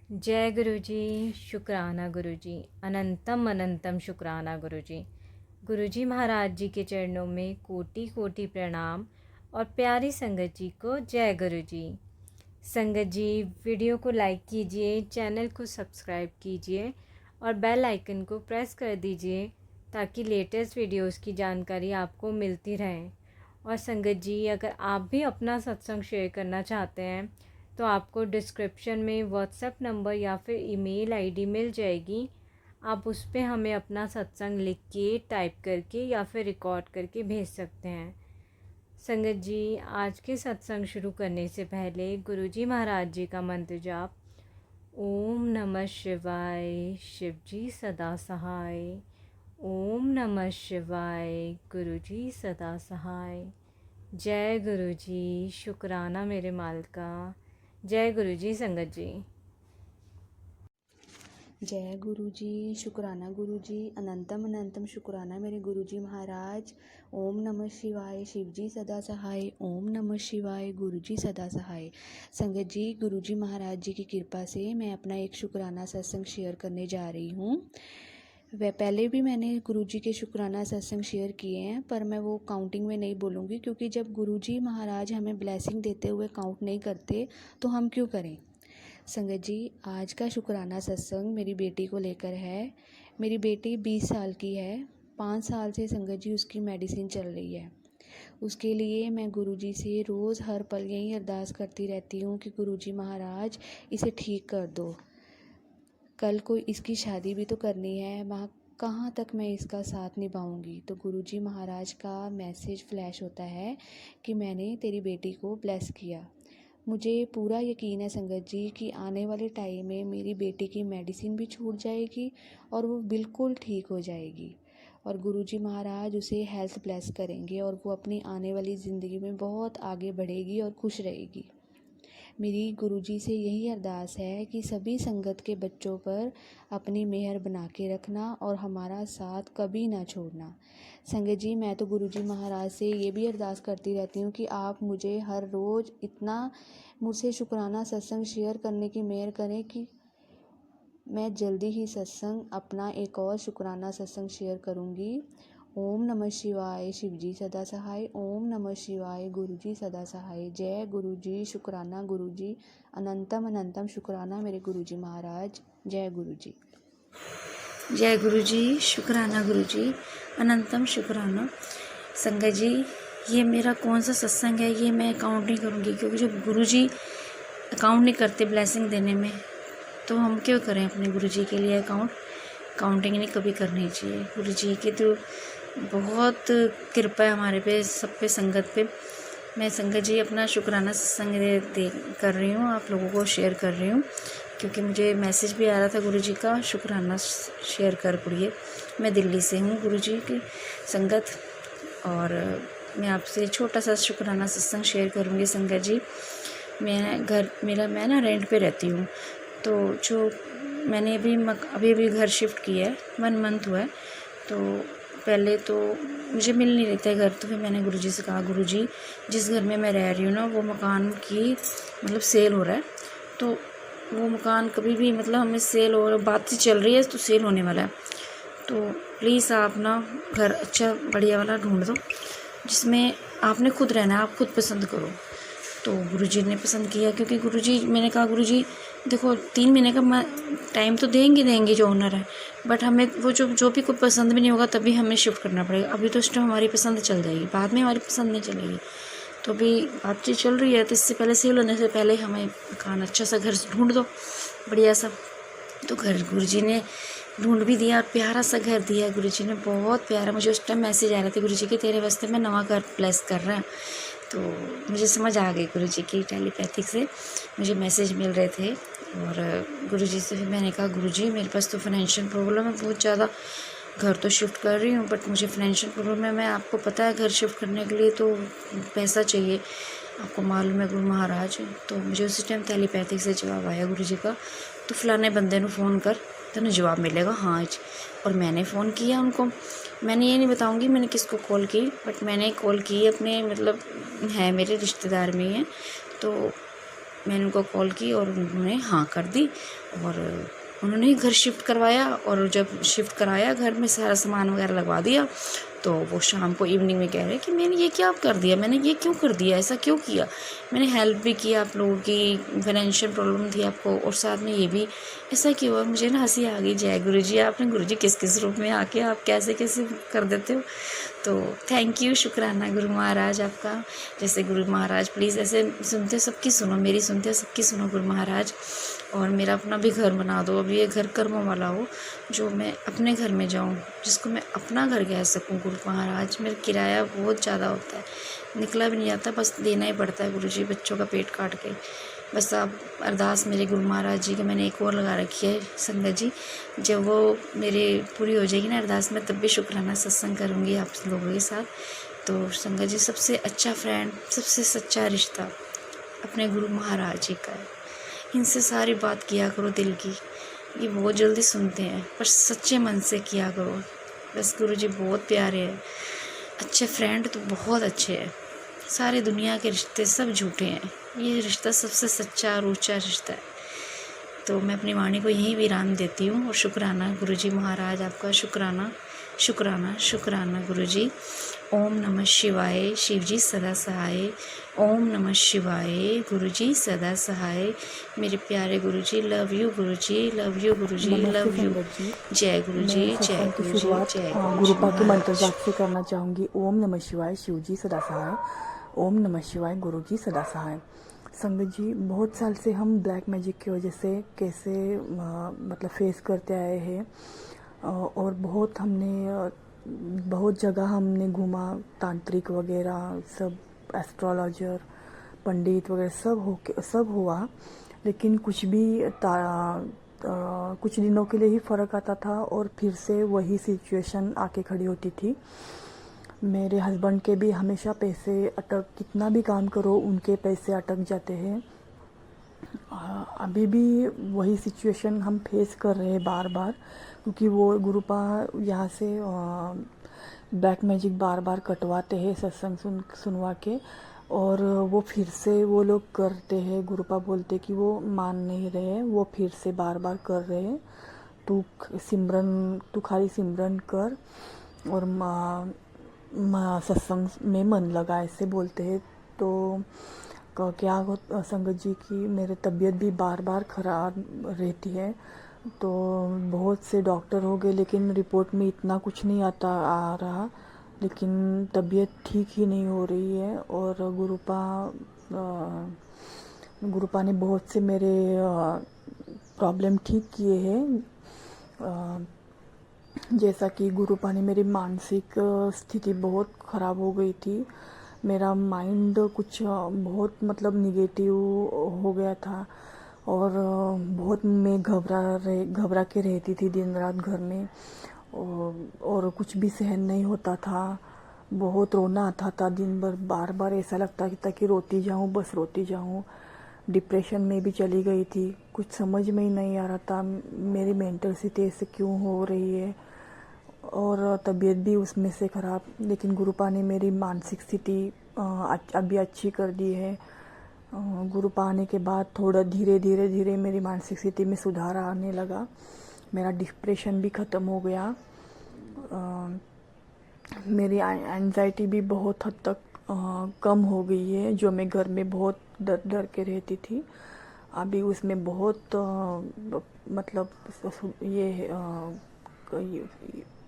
जय गुरु जी। शुक्राना गुरु जी। अनंतम अनंतम शुक्राना गुरु जी। गुरु जी महाराज जी के चरणों में कोटि कोटि प्रणाम और प्यारी संगत जी को जय गुरु जी। संगत जी, वीडियो को लाइक कीजिए, चैनल को सब्सक्राइब कीजिए और बेल आइकन को प्रेस कर दीजिए ताकि लेटेस्ट वीडियोस की जानकारी आपको मिलती रहे। और संगत जी, अगर आप भी अपना सत्संग शेयर करना चाहते हैं तो आपको डिस्क्रिप्शन में व्हाट्सएप नंबर या फिर ईमेल आईडी मिल जाएगी। आप उस पर हमें अपना सत्संग लिख के, टाइप करके या फिर रिकॉर्ड करके भेज सकते हैं। संगत जी, आज के सत्संग शुरू करने से पहले गुरु जी महाराज जी का मंत्र जाप। ओम नमः शिवाय, शिव जी सदा सहाय। ओम नमः शिवाय, गुरु जी सदा सहाय। जय गुरु जी। शुक्राना मेरे मालिका। जय गुरु जी। संगत जी, जय गुरु जी। शुक्राना गुरु जी। अनंतम अनंतम शुक्राना मेरे गुरु जी महाराज। ओम नमः शिवाय, शिव जी सदा सहाय। ओम नमः शिवाय, गुरु जी सदा सहाय। संगत जी, गुरु जी महाराज जी की कृपा से मैं अपना एक शुक्राना सत्संग शेयर करने जा रही हूँ। वह पहले भी मैंने गुरु जी के शुक्राना सत्संग शेयर किए हैं, पर मैं वो काउंटिंग में नहीं बोलूँगी, क्योंकि जब गुरु जी महाराज हमें ब्लेसिंग देते हुए काउंट नहीं करते तो हम क्यों करें। संगत जी, आज का शुक्राना सत्संग मेरी बेटी को लेकर है। मेरी बेटी 20 साल की है। 5 साल से संगत जी उसकी मेडिसिन चल रही है। उसके लिए मैं गुरुजी से रोज़ हर पल यही अरदास करती रहती हूँ कि गुरुजी महाराज इसे ठीक कर दो। कल को इसकी शादी भी तो करनी है, वहाँ कहाँ तक मैं इसका साथ निभाऊंगी। तो गुरुजी महाराज का मैसेज फ्लैश होता है कि मैंने तेरी बेटी को ब्लेस किया। मुझे पूरा यकीन है संगत जी कि आने वाले टाइम में मेरी बेटी की मेडिसिन भी छूट जाएगी और वो बिल्कुल ठीक हो जाएगी, और गुरुजी महाराज उसे हेल्थ ब्लेस करेंगे और वो अपनी आने वाली ज़िंदगी में बहुत आगे बढ़ेगी और खुश रहेगी। मेरी गुरुजी से यही अरदास है कि सभी संगत के बच्चों पर अपनी मेहर बना के रखना और हमारा साथ कभी ना छोड़ना। संगत जी, मैं तो गुरुजी महाराज से ये भी अरदास करती रहती हूँ कि आप मुझे हर रोज़ इतना मुझसे शुक्राना सत्संग शेयर करने की मेहर करें कि मैं जल्दी ही सत्संग अपना एक और शुक्राना सत्संग शेयर करूँगी। ओम नमः शिवाय, शिव जी सदा सहाय। ओम नमः शिवाय, गुरु जी सदा सहाय। जय गुरु जी। शुक्राना गुरु जी। अनंतम अनंतम शुक्राना मेरे गुरु जी महाराज। जय गुरु जी। जय गुरु जी। शुक्राना गुरु जी। अनंतम शुक्राना। संगत जी, ये मेरा कौन सा सत्संग है ये मैं काउंट नहीं करूँगी, क्योंकि जब गुरु जी अकाउंट नहीं करते ब्लेसिंग देने में तो हम क्यों करें अपने गुरु जी के लिए काउंटिंग नहीं कभी करनी चाहिए। गुरु जी की तो बहुत कृपा है हमारे पे, सब पे, संगत पे। मैं संगत जी अपना शुक्राना सत्संग दे कर रही हूँ, आप लोगों को शेयर कर रही हूँ, क्योंकि मुझे मैसेज भी आ रहा था गुरु जी का, शुक्राना शेयर कर पड़िए। मैं दिल्ली से हूँ गुरु जी की संगत, और मैं आपसे छोटा सा शुक्राना सत्संग शेयर करूँगी। संगत जी, मैं ना रेंट पे रहती हूँ, तो जो मैंने अभी घर शिफ्ट किया है, 1 मंथ हुआ है। तो पहले तो मुझे मिल नहीं रहता है घर, तो फिर मैंने गुरुजी से कहा, गुरुजी जिस घर में मैं रह रही हूँ ना, वो मकान की सेल हो रहा है, तो वो मकान कभी भी हमें सेल हो, बात चल रही है तो सेल होने वाला है, तो प्लीज़ आप ना घर अच्छा बढ़िया वाला ढूंढ दो जिसमें आपने खुद रहना है, आप खुद पसंद करो। तो गुरुजी ने पसंद किया, क्योंकि गुरुजी, मैंने कहा गुरुजी देखो 3 महीने का टाइम तो देंगे जो ओनर है, बट हमें वो जो भी कोई पसंद भी नहीं होगा तभी हमें शिफ्ट करना पड़ेगा। अभी तो उस टाइम हमारी पसंद चल जाएगी, बाद में हमारी पसंद नहीं चलेगी। तो अभी बातचीत चल रही है, तो इससे पहले सेल होने से पहले हमें मकान अच्छा सा घर ढूंढ दो बढ़िया सा। तो घर गुरुजी ने ढूंढ भी दिया और प्यारा सा घर दिया गुरुजी ने, बहुत प्यारा। मुझे उस टाइम मैसेज आ रहे थे गुरुजी के, तेरे वास्ते मैं नवा घर प्लेस कर रहा है। तो मुझे समझ आ गई गुरुजी की टेलीपैथिक से मुझे मैसेज मिल रहे थे, और गुरुजी से फिर मैंने कहा, गुरुजी मेरे पास तो फाइनेंशियल प्रॉब्लम है बहुत ज़्यादा, घर तो शिफ्ट कर रही हूँ बट मुझे फाइनेंशियल प्रॉब्लम है। मैं आपको पता है घर शिफ्ट करने के लिए तो पैसा चाहिए, आपको मालूम है गुरु महाराज। तो मुझे उसी टाइम टेलीपैथिक से जवाब आया गुरुजी का, तो फलाने बंदे को फ़ोन कर तेन जवाब मिलेगा हाँ जी। और मैंने फ़ोन किया उनको, मैंने ये नहीं बताऊंगी मैंने किसको कॉल की, बट मैंने कॉल की अपने है मेरे रिश्तेदार में ही है। तो मैंने उनको कॉल की और उन्होंने हाँ कर दी और उन्होंने ही घर शिफ्ट करवाया। और जब शिफ्ट कराया घर में सारा सामान वगैरह लगवा दिया तो वो शाम को इवनिंग में कह रहे कि मैंने ये क्या कर दिया, मैंने ये क्यों कर दिया, ऐसा क्यों किया। मैंने हेल्प भी किया, आप लोगों की फाइनेंशियल प्रॉब्लम थी आपको और साथ में ये भी ऐसा क्यों हुआ। मुझे ना हंसी आ गई, जय गुरु जी, आपने गुरु जी किस किस रूप में आके आप कैसे कैसे कर देते हो। तो थैंक यू, शुक्राना गुरु महाराज आपका। जैसे गुरु महाराज प्लीज़ ऐसे सुनते सबकी सुनो, मेरी सुनते सबकी सुनो गुरु महाराज। और मेरा अपना भी घर बना दो, अब ये घर कर्मों वाला हो जो मैं अपने घर में जाऊँ, जिसको मैं अपना घर कह सकूँ गुरु महाराज। मेरा किराया बहुत ज़्यादा होता है, निकला भी नहीं जाता, बस देना ही पड़ता है गुरु जी बच्चों का पेट काट के। बस आप अरदास मेरे गुरु महाराज जी के, मैंने एक और लगा रखी है संगत जी, जब वो मेरे पूरी हो जाएगी ना अरदास में तब भी शुक्राना सत्संग करूँगी आप लोगों के साथ। तो संगत जी सबसे अच्छा फ्रेंड, सबसे सच्चा रिश्ता अपने गुरु महाराज जी का है। इनसे सारी बात किया करो दिल की, ये बहुत जल्दी सुनते हैं, पर सच्चे मन से किया करो। बस गुरु जी बहुत प्यारे हैं, अच्छे फ्रेंड तो बहुत अच्छे हैं। सारी दुनिया के रिश्ते सब झूठे हैं, ये रिश्ता सबसे सच्चा और ऊंचा रिश्ता है। तो मैं अपनी वाणी को यहीं विराम देती हूँ और शुक्राना गुरु जी महाराज आपका, शुक्राना शुक्राना शुक्राना गुरु जी। ओम नमः शिवाय, शिव जी सदा सहाय। ओम नमः शिवाय, गुरु जी सदा सहाय। मेरे प्यारे गुरु जी, love you Guru ji, love you गुरु जी, नमस्ते लव यू। संगत जी। जय गुरु जी, मैं जय सत्संग की गुरु जी, शुरुआत जय गुरु जी गुरुपा के मंत्र महाराज। जाप से करना चाहूँगी। ओम नमः शिवाय, शिव जी सदा सहाय। ओम नमः शिवाय, गुरु जी सदा सहाय। संगत जी, बहुत साल से हम ब्लैक मैजिक की वजह से कैसे मतलब फेस करते आए हैं और बहुत जगह हमने घूमा, तांत्रिक वगैरह सब, एस्ट्रोलॉजर, पंडित वगैरह सब हुआ, लेकिन कुछ दिनों के लिए ही फ़र्क आता था और फिर से वही सिचुएशन आके खड़ी होती थी। मेरे हस्बैंड के भी हमेशा पैसे कितना भी काम करो उनके पैसे अटक जाते हैं। अभी भी वही सिचुएशन हम फेस कर रहे हैं बार बार, क्योंकि वो गुरुपा यहाँ से ब्लैक मैजिक बार बार कटवाते हैं सत्संग सुनवा के, और वो फिर से वो लोग करते हैं। गुरुपा बोलते कि वो मान नहीं रहे, वो फिर से बार बार कर रहे हैं। तू खाली सिमरन कर और सत्संग में मन लगा, ऐसे बोलते हैं। तो क्या हो संगत जी की मेरे तबीयत भी बार बार ख़राब रहती है। तो बहुत से डॉक्टर हो गए, लेकिन रिपोर्ट में इतना कुछ नहीं आ रहा, लेकिन तबीयत ठीक ही नहीं हो रही है। और गुरुपा ने बहुत से मेरे प्रॉब्लम ठीक किए हैं। जैसा कि गुरुपा ने मेरी मानसिक स्थिति बहुत ख़राब हो गई थी। मेरा माइंड कुछ बहुत मतलब निगेटिव हो गया था और बहुत मैं घबरा के रहती थी दिन रात घर में, और कुछ भी सहन नहीं होता था। बहुत रोना आता था दिन भर, बार बार ऐसा लगता था कि रोती जाऊँ, बस रोती जाऊँ। डिप्रेशन में भी चली गई थी, कुछ समझ में ही नहीं आ रहा था मेरी मेंटल स्थिति ऐसे क्यों हो रही है, और तबीयत भी उसमें से ख़राब। लेकिन गुरुपा ने मेरी मानसिक स्थिति अभी अच्छी कर दी है। गुरुपा आने के बाद थोड़ा धीरे मेरी मानसिक स्थिति में सुधार आने लगा, मेरा डिप्रेशन भी ख़त्म हो गया। मेरी एंजाइटी भी बहुत हद तक कम हो गई है, जो मैं घर में बहुत डर के रहती थी। अभी उसमें बहुत मतलब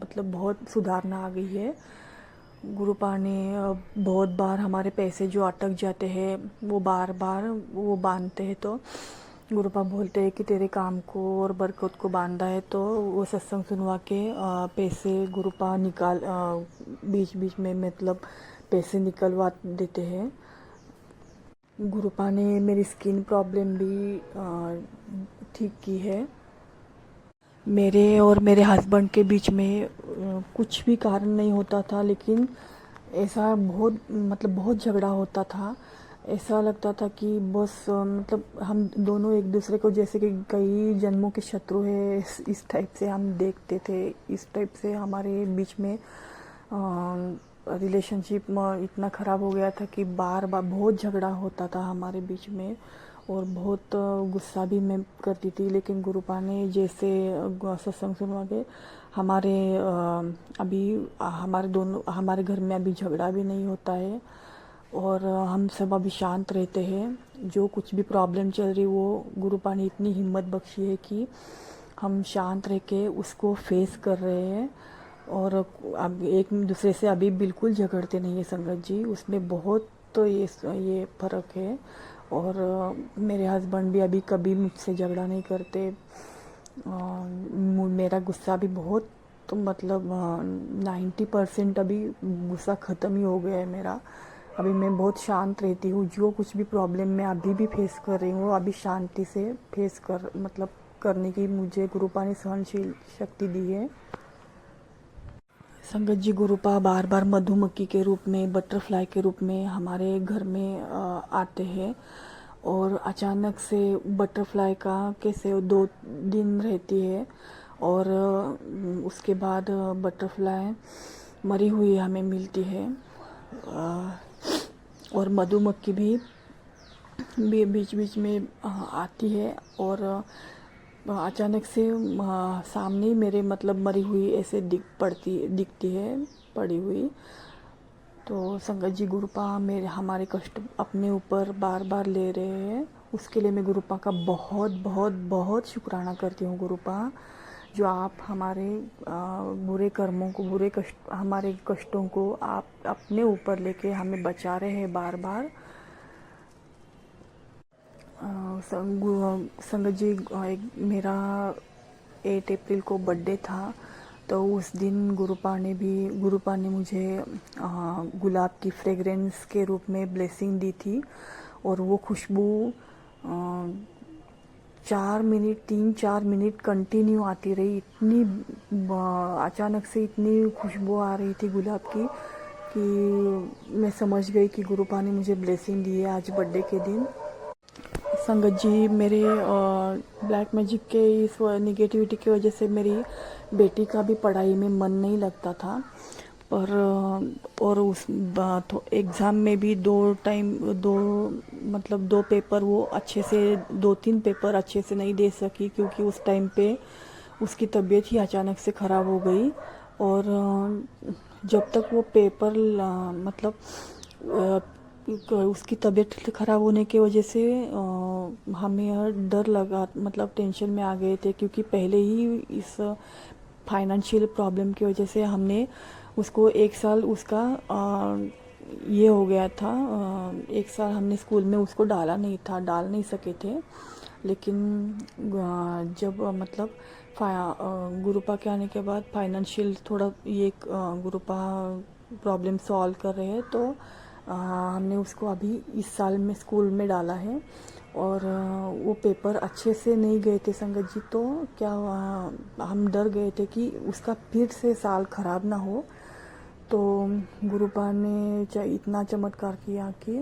मतलब बहुत सुधारना आ गई है। गुरुपा ने बहुत बार हमारे पैसे जो अटक जाते हैं वो बार वो बांधते हैं। तो गुरुपा बोलते हैं कि तेरे काम को और बरकत को बांधा है, तो वो सत्संग सुनवा के पैसे गुरुपा निकाल बीच में मतलब पैसे निकलवा देते हैं। गुरुपा ने मेरी स्किन प्रॉब्लम भी ठीक की है। मेरे और मेरे हस्बैंड के बीच में कुछ भी कारण नहीं होता था, लेकिन ऐसा बहुत झगड़ा होता था। ऐसा लगता था कि बस मतलब हम दोनों एक दूसरे को जैसे कि कई जन्मों के शत्रु है, इस टाइप से हम देखते थे। इस टाइप से हमारे बीच में रिलेशनशिप इतना ख़राब हो गया था कि बार बहुत झगड़ा होता था हमारे बीच में। और बहुत गुस्सा भी मैं करती थी, लेकिन गुरुपा ने जैसे सत्संग सुनवा के हमारे अभी हमारे घर में अभी झगड़ा भी नहीं होता है और हम सब अभी शांत रहते हैं। जो कुछ भी प्रॉब्लम चल रही वो गुरुपा ने इतनी हिम्मत बख्शी है कि हम शांत रह के उसको फेस कर रहे हैं और अब एक दूसरे से अभी बिल्कुल झगड़ते नहीं है संगत जी। उसमें बहुत तो ये फ़र्क है। और मेरे हस्बैंड भी अभी कभी मुझसे झगड़ा नहीं करते। मेरा गुस्सा भी बहुत तो मतलब 90% अभी गुस्सा ख़त्म ही हो गया है मेरा। अभी मैं बहुत शांत रहती हूँ। जो कुछ भी प्रॉब्लम मैं अभी भी फेस कर रही हूँ अभी शांति से फेस करने की मुझे गुरुपा ने सहनशील शक्ति दी है। संगत जी, गुरुपा बार बार मधुमक्खी के रूप में, बटरफ्लाई के रूप में हमारे घर में आते हैं और अचानक से बटरफ्लाई का कैसे 2 दिन रहती है और उसके बाद बटरफ्लाई मरी हुई हमें मिलती है। और मधुमक्खी भी बीच बीच में आती है और अचानक से सामने ही मेरे मतलब मरी हुई ऐसे दिखती है पड़ी हुई। तो संगत जी, गुरुपा हमारे कष्ट अपने ऊपर बार बार ले रहे हैं। उसके लिए मैं गुरुपा का बहुत बहुत बहुत शुक्राना करती हूँ। गुरुपा, जो आप हमारे बुरे कर्मों को, हमारे कष्टों को आप अपने ऊपर लेके हमें बचा रहे हैं बार बार। संगत जी, मेरा 8 अप्रैल को बर्थडे था, तो उस दिन गुरुपा ने मुझे गुलाब की फ्रेगरेंस के रूप में ब्लेसिंग दी थी और वो खुशबू 3-4 मिनट कंटिन्यू आती रही। इतनी अचानक से इतनी खुशबू आ रही थी गुलाब की कि मैं समझ गई कि गुरुपा ने मुझे ब्लेसिंग दी है आज बर्थडे के दिन। संगत जी, मेरे ब्लैक मैजिक के इस निगेटिविटी की वजह से मेरी बेटी का भी पढ़ाई में मन नहीं लगता था। पर और उस एग्ज़ाम में भी 2 पेपर वो अच्छे से 2-3 पेपर अच्छे से नहीं दे सकी, क्योंकि उस टाइम पे उसकी तबीयत ही अचानक से ख़राब हो गई। और जब तक वो पेपर उसकी तबीयत ख़राब होने की वजह से हमें डर लगा, मतलब टेंशन में आ गए थे, क्योंकि पहले ही इस फाइनेंशियल प्रॉब्लम की वजह से हमने उसको 1 साल उसका ये हो गया था। 1 साल हमने स्कूल में उसको डाल नहीं सके थे। लेकिन जब मतलब गुरुपा के आने के बाद फाइनेंशियल थोड़ा ये गुरुपा प्रॉब्लम सॉल्व कर रहे हैं, तो हमने उसको अभी इस साल में स्कूल में डाला है। और वो पेपर अच्छे से नहीं गए थे संगत जी, तो क्या हम डर गए थे कि उसका फिर से साल ख़राब ना हो। तो गुरुपा ने इतना चमत्कार किया कि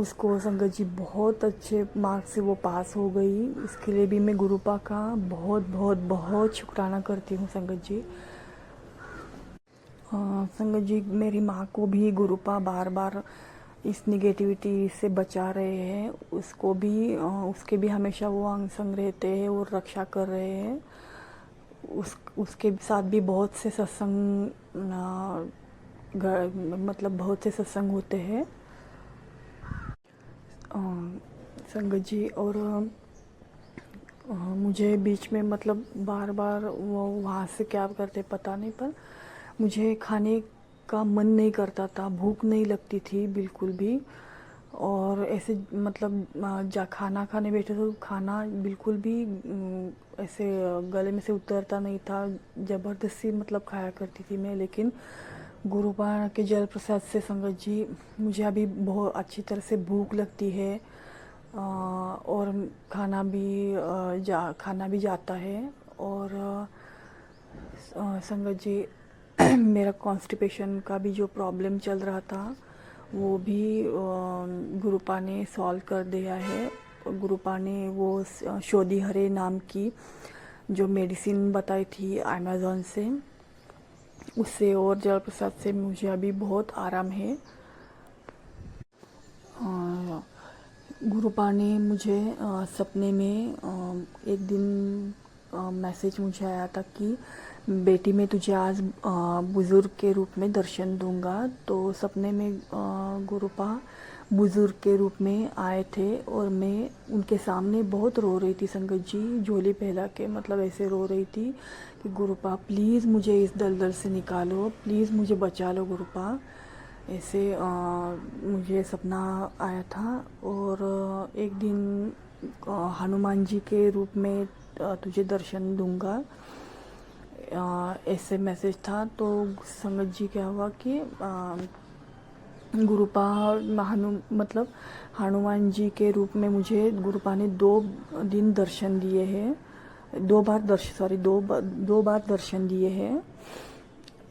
उसको संगत जी बहुत अच्छे मार्क्स से वो पास हो गई। इसके लिए भी मैं गुरुपा का बहुत बहुत बहुत शुक्राना करती हूँ संगत जी। संगत जी, मेरी माँ को भी गुरुपा बार बार इस निगेटिविटी से बचा रहे हैं। उसके भी हमेशा वो अंग संग रहते हैं और रक्षा कर रहे हैं। उसके साथ भी बहुत से सत्संग बहुत से सत्संग होते हैं संगत जी। और मुझे बीच में मतलब बार बार वो वहाँ से क्या करते पता नहीं, पर मुझे खाने का मन नहीं करता था, भूख नहीं लगती थी बिल्कुल भी। और ऐसे मतलब खाना खाने बैठे तो खाना बिल्कुल भी ऐसे गले में से उतरता नहीं था, ज़बरदस्ती मतलब खाया करती थी मैं। लेकिन गुरुपा के जल प्रसाद से संगत जी मुझे अभी बहुत अच्छी तरह से भूख लगती है और खाना भी जाता है। और संगत जी, मेरा कॉन्स्टिपेशन का भी जो प्रॉब्लम चल रहा था वो भी गुरुपा ने सॉल्व कर दिया है। गुरुपा ने वो शोधी हरे नाम की जो मेडिसिन बताई थी अमेज़ॉन से, उससे और जल प्रसाद से मुझे अभी बहुत आराम है। गुरुपा ने मुझे सपने में एक दिन मैसेज मुझे आया था कि बेटी मैं तुझे आज बुज़ुर्ग के रूप में दर्शन दूंगा। तो सपने में गुरुपा बुज़ुर्ग के रूप में आए थे और मैं उनके सामने बहुत रो रही थी संगत जी, झोली पहला के, मतलब ऐसे रो रही थी कि गुरुपा प्लीज़ मुझे इस दलदल से निकालो, प्लीज़ मुझे बचा लो गुरुपा। ऐसे मुझे सपना आया था। और एक दिन हनुमान जी के रूप में तुझे दर्शन दूंगा, ऐसे मैसेज था। तो संगत जी क्या हुआ कि गुरुपा मतलब हनुमान जी के रूप में मुझे गुरुपा ने 2 दिन दर्शन दिए हैं, 2 बार दर्शन दिए हैं।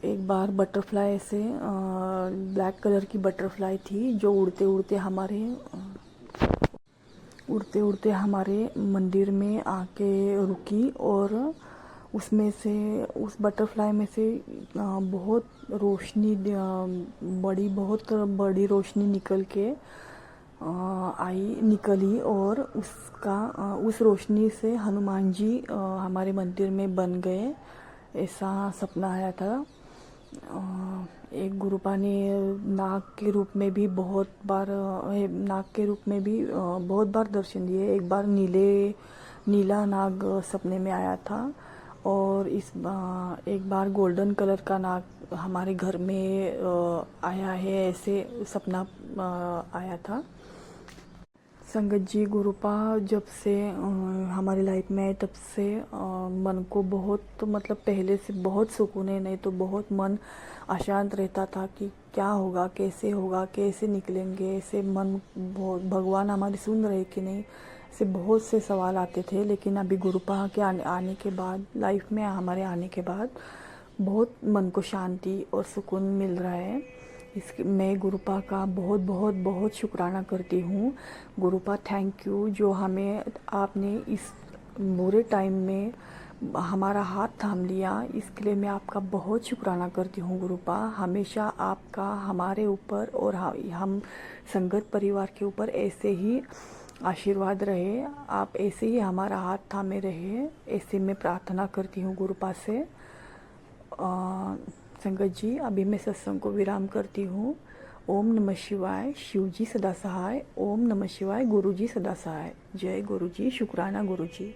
एक बार बटरफ्लाई से ब्लैक कलर की बटरफ्लाई थी जो उड़ते उड़ते हमारे मंदिर में आके रुकी, और उसमें से उस बटरफ्लाई में से बहुत रोशनी बहुत बड़ी रोशनी निकली, और उस रोशनी से हनुमान जी हमारे मंदिर में बन गए। ऐसा सपना आया था। एक गुरुपा ने नाग के रूप में भी बहुत बार दर्शन दिए। एक बार नीला नाग सपने में आया था, और एक बार गोल्डन कलर का नाग हमारे घर में आया है, ऐसे सपना आया था। संगत जी, गुरुपा जब से हमारी लाइफ में आए तब से मन को बहुत, मतलब पहले से बहुत सुकून है, नहीं तो बहुत मन अशांत रहता था कि क्या होगा, कैसे निकलेंगे, ऐसे मन बहुत, भगवान हमारी सुन रहे कि नहीं, ऐसे बहुत से सवाल आते थे। लेकिन अभी गुरुपा के आने के बाद, लाइफ में हमारे आने के बाद बहुत मन को शांति और सुकून मिल रहा है। मैं गुरुपा का बहुत शुक्राना करती हूँ। गुरुपा थैंक यू, जो आपने इस बुरे टाइम में हमारा हाथ थाम लिया, इसके लिए मैं आपका बहुत शुक्राना करती हूँ गुरुपा। हमेशा आपका हमारे ऊपर और हम संगत परिवार के ऊपर ऐसे ही आशीर्वाद रहे, आप ऐसे ही हमारा हाथ थामे रहे, ऐसे मैं प्रार्थना करती हूँ गुरुपा से। संगत जी, अभी मैं सत्संग को विराम करती हूँ। ओम नमः शिवाय, शिव जी सदा सहाय। ओम नमः शिवाय, गुरु जी सदा सहाय। जय गुरु जी, शुक्राना गुरु जी।